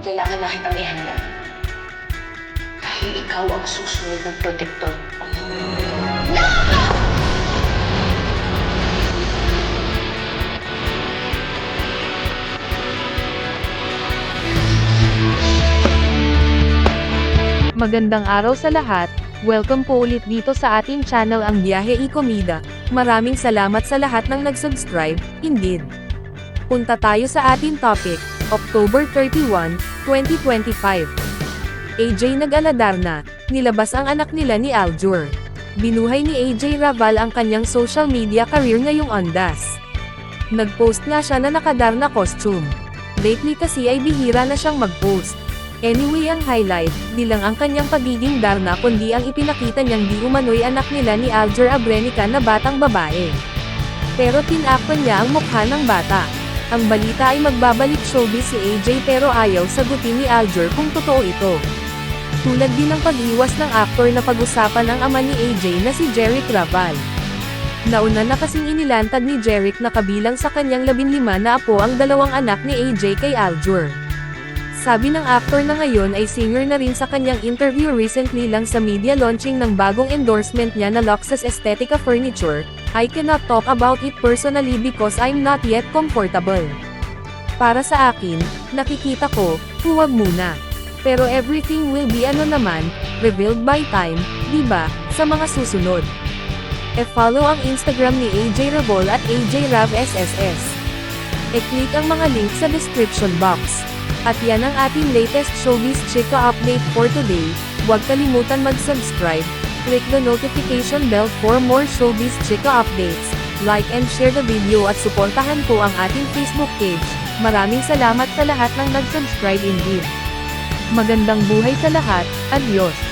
kailangan na kitang ihanda. Dahil ikaw ang susunod ng protektor. Magandang araw sa lahat, welcome po ulit dito sa ating channel ang Biyahe y Comida. Maraming salamat sa lahat ng nag-subscribe, indeed. Punta tayo sa ating topic, October 31, 2025. AJ nag-aladar na, nilabas ang anak nila ni Aljur. Binuhay ni AJ Raval ang kanyang social media career ngayong ondas. Nag-post nga siya na nakadar na costume. Lately kasi ay bihira na siyang mag-post. Anyway ang highlight, di lang ang kanyang pagiging darna kundi ang ipinakita niyang di umano'y anak nila ni Aljur Abrenica na batang babae. Pero tinakpan niya ang mukha ng bata. Ang balita ay magbabalik showbiz si AJ pero ayaw sagutin ni Aljur kung totoo ito. Tulad din ng pag-iwas ng aktor na pag-usapan ng ama ni AJ na si Jeric Raval. Nauna na kasing inilantad ni Jeric na kabilang sa kanyang 15 na apo ang dalawang anak ni AJ kay Aljur. Sabi ng aktor na ngayon ay singer na rin sa kanyang interview recently lang sa media launching ng bagong endorsement niya na Luxus Aesthetica Furniture, "I cannot talk about it personally because I'm not yet comfortable. Para sa akin, nakikita ko, huwag muna. Pero everything will be ano naman, revealed by time, diba, sa mga susunod." E-follow ang Instagram ni AJ Rabol at AJ Rav SSS. E-click ang mga link sa description box. At yan ang ating latest showbiz chika update for today. Huwag kalimutan mag-subscribe, click the notification bell for more showbiz chika updates, like and share the video at suportahan po ang ating Facebook page. Maraming salamat sa lahat ng nag-subscribe indeed. Magandang buhay sa lahat, adios!